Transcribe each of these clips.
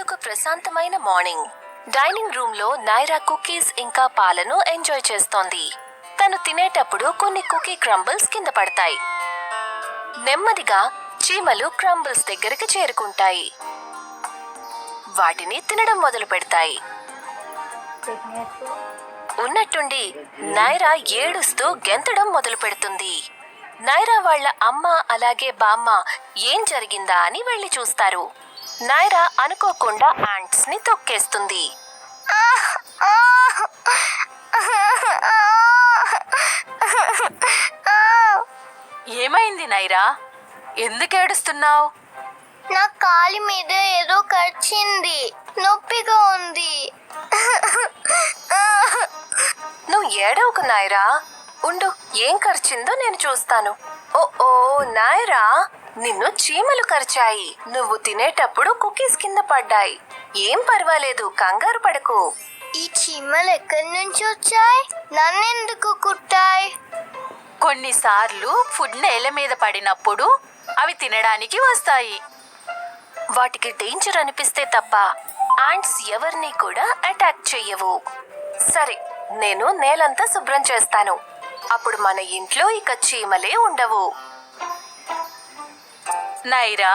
అదొక ప్రశాంతమైన morning. Dining room లో నైరా కుకీస్ ఇంకా పాలను ఎంజాయ్ చేస్తోంది. తను తినేటప్పుడు కొన్ని కుకీ క్రంబుల్స్ కింద పడతాయి. నెమ్మదిగా చీమలు క్రంబుల్స్ దగ్గరికి చేరుకుంటాయి. వాటిని తినడం మొదలు పెడతాయి. ఉన్నట్టుండి నైరా ఏడుస్తూ గెంతడం మొదలు పెడుతుంది. నైరా వాళ్ళ అమ్మ అలాగే బామ్మ ఏం జరిగిందా అని వెళ్లి చూస్తారు. నైరా అనుకోకుండా యాంట్స్ ని తొక్కేస్తుంది. ఏమైంది నైరా? ఎందుకు ఏడుస్తున్నావు? నా కాలి మీద ఏదో కరిచింది, నొప్పిగా ఉంది. నువ్వు ఏడవకు నైరా, ఉండు, ఏం కరిచిందో నేను చూస్తాను. ఓ నైరా, నిన్ను చీమలు కరిచాయి. నువ్వు తినేటప్పుడు కుకీస్ కింద పడ్డాయి. ఏం పర్వాలేదు, కంగారు పడకు. ఈ చీమలు ఎక్కడి నుంచి వచ్చాయి? నన్నెందుకు కుట్టాయి? కొన్నిసార్లు ఫుడ్ నేల మీద పడినప్పుడు అవి తినడానికి వస్తాయి. వాటికి డేంజర్ అనిపిస్తే తప్ప యాంట్స్ ఎవరిని కూడా అటాక్ చెయ్యవు. సరే, నేను నేలంతా శుభ్రం చేస్తాను. అప్పుడు మన ఇంట్లో ఇక చీమలే ఉండవు. నైరా,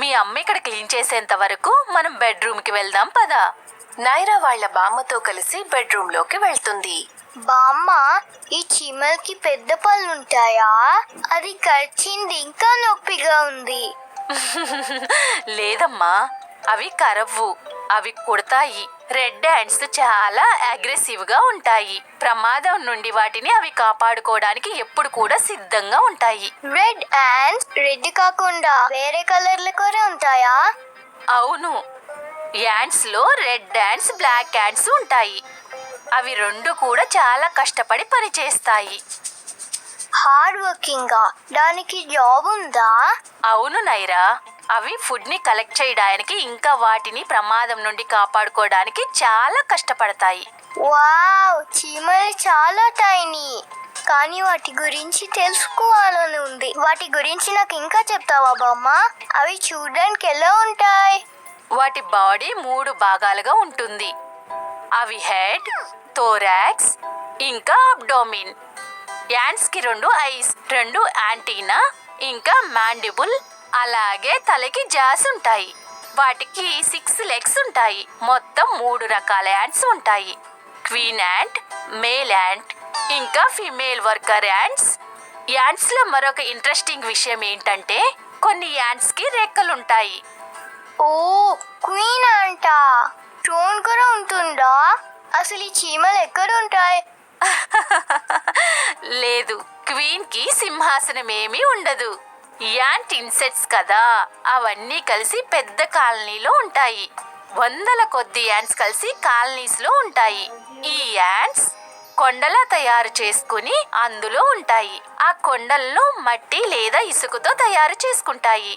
మీ అమ్మ ఇక్కడ క్లీన్ చేసేంత వరకు మనం బెడ్రూమ్కి వెళ్దాం పదా. నైరా వాళ్ళ బామ్మతో కలిసి బెడ్రూమ్ లోకి వెళ్తుంది. బామ్మ, ఈ చీమలకి పెద్ద పళ్ళుంటాయా? అది కరిచింది, ఇంకా నొప్పిగా ఉంది. లేదమ్మా, అవి కరవ్వు, అవి కుడతాయి. రెడ్ యాంట్స్ చాలా అగ్రెసివ్ గా ఉంటాయి. ప్రమాదం నుండి వాటిని అవి కాపాడుకోవడానికి ఎప్పుడు కూడా సిద్ధంగా ఉంటాయి. రెడ్ యాంట్స్ రెడ్ కాకుండా వేరే కలర్లు కూడా ఉంటాయా? అవును, యాంట్స్ లో రెడ్ యాంట్స్, బ్లాక్ యాంట్స్ ఉంటాయి. అవి రెండు కూడా చాలా కష్టపడి పనిచేస్తాయి. హార్డ్ వర్కింగ్ గా? దానికి జాబ్ ఉందా? అవును నైరా, అవి ఫుడ్ ని కలెక్ట్ చేయడానికి ఇంకా వాటిని ప్రమాదం నుండి కాపాడుకోవడానికి చాలా కష్టపడతాయి. వావ్, చీమలు చాలా టైనీ. కానీ వాటి గురించి తెలుసుకోవాలని ఉంది. వాటి గురించి నాకు ఇంకా చెప్తావా బామ్మ? అవి చూడడానికి ఎలా ఉంటాయి? వాటి బాడీ 3 భాగాలుగా ఉంటుంది. అవి హెడ్, థోరాక్స్ ఇంకా అబ్డోమిన్. యాంట్స్ కి 2 ఐస్, 2 యాంటీనా ఇంకా మాండిబుల్, అలాగే తలకి జాస్ ఉంటాయి. వాటికి 6 లెగ్స్ ఉంటాయి. మొత్తం 3 రకాల యాంట్స్ ఉంటాయి. క్వీన్ యాంట్, మేల్ యాంట్ ఇంకా ఫీమేల్ వర్కర్ యాంట్స్. యాంట్స్ లో మరొక ఇంట్రెస్టింగ్ విషయం ఏంటంటే కొన్ని యాంట్స్ కి రెక్కలుంటాయి. ఓ, క్వీన్ అంటా ట్రోన్ కూడా ఉంటుందా? అసలు ఈ చీమలు ఎక్కడ ఉంటాయి? లేదు, క్వీన్ కి సింహాసనం ఏమీ ఉండదు. యాంట్ ఇన్సెక్ట్స్ కదా, అవన్నీ కలిసి పెద్ద కాలనీలో ఉంటాయి. 100ల కొద్ది యాంట్స్ కలిసి కాలనీస్ లో ఉంటాయి. ఈ యాంట్స్ కొండలా తయారు చేసుకుని అందులో ఉంటాయి. ఆ కొండలను మట్టి లేదా ఇసుకతో తయారు చేసుకుంటాయి.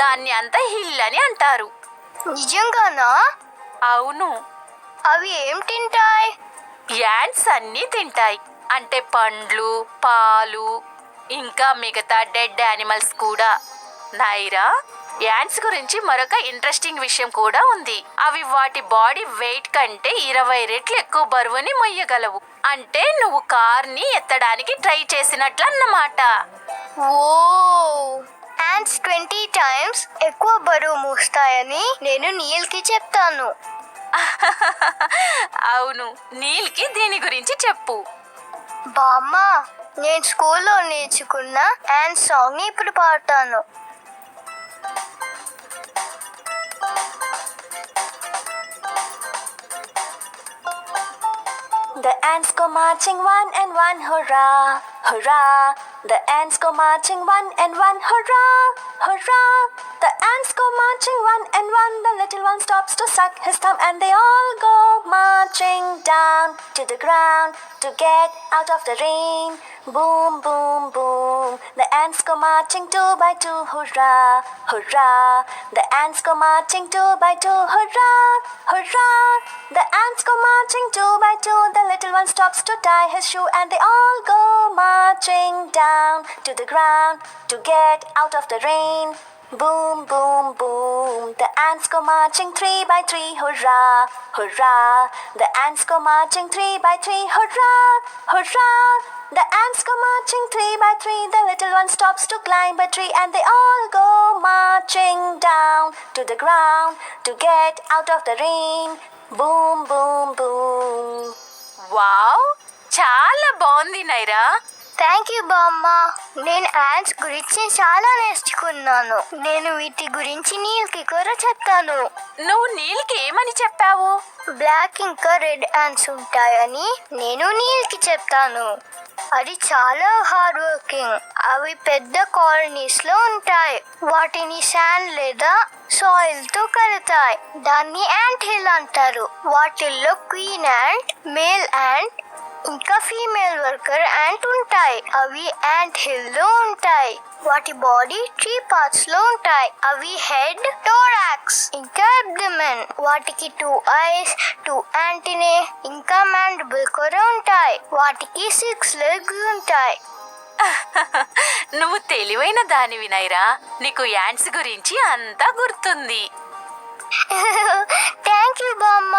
దాన్ని అంతా హిల్ అని అంటారు. నిజంగానా? అవును. అవి ఏం తింటాయి? యాంట్స్ అన్నీ తింటాయి. అంటే పండ్లు, పాలు ఇంకా మిగతా డెడ్ యానిమల్స్ కూడా. నైరా, యాంట్స్ గురించి మరొక ఇంట్రెస్టింగ్ విషయం కూడా ఉంది. అవి వాటి బాడీ వెయిట్ కంటే 20 రెట్లు ఎక్కువ బరువుని మొయ్యగలవు. అంటే నువ్వు కార్ని ఎత్తడానికి ట్రై చేసినట్లు అన్నమాట. ఓ, యాంట్స్ 20 టైమ్స్ ఎక్కువ బరువు మోస్తాయని నేను నీల్కి చెప్తాను. అవును, నీల్కి దీని గురించి చెప్పు. బామ్మ, నేను స్కూల్లో నేర్చుకున్న యాంట్ సాంగ్ ని ఇప్పుడు పాడతాను. The ants go marching one and one, hurrah, hurrah. The ants go marching one and one, hurrah, hurrah. The ants go marching one and one. The little one stops to suck his thumb and they all go marching down to the ground to get out of the rain. Boom, boom, boom. The ants go marching 2 by 2, hurrah, hurrah. The ants go marching 2 by 2, hurrah, hurrah. The ants go marching 2 by 2. The little one stops to tie his shoe and they all go marching down to the ground to get out of the rain. Boom, boom, boom. The ants go marching 3 by 3. Hurrah, hurrah. The ants go marching 3 by 3. Hurrah, hurrah. The ants go marching 3 by 3. The little one stops to climb a tree and they all go marching down to the ground to get out of the rain. Boom, boom, boom. Wow, చాలా బాగుంది Naira. Thank you బామ్మ. నేను ants గురించి చాలా నేర్చుకున్నాను. నేను వీటి గురించి నీల్కి కూడా చెప్తాను. నువ్వు నీల్కి ఏమని చెప్పావు? బ్లాక్ ఇంకా రెడ్ యాంట్స్ ఉంటాయని నేను నీల్కి చెప్తాను. అది చాలా హార్డ్ వర్కింగ్. అవి పెద్ద కాలనీస్ లో ఉంటాయి. వాటిని శాండ్ లేదా సాయిల్ తో కలుతాయి. దాన్ని యాంట్ హిల్ అంటారు. వాటిల్లో క్వీన్ యాంట్, మేల్ యాంట్ ఇంకా ఫీమేల్ వర్కర్ యాంట్ ఉంటాయి. అవి యాంట్ హిల్ లో ఉంటాయి. వాటి బాడీ 3 పార్ట్స్ లో ఉంటాయి. అవి హెడ్, థోరాక్స్ ఇంకా అబ్డమెన్. వాటికి 2 ఐస్, 2 యాంటెనాe ఇంకా మాండిబుల్ కూడా ఉంటాయి. వాటికి 6 లెగ్స్ ఉంటాయి. నువ్వు తెలివైన దానివి నైరా. నీకు యాంట్స్ గురించి అంతా గుర్తుంది. థ్యాంక్ యూ బామ్మ.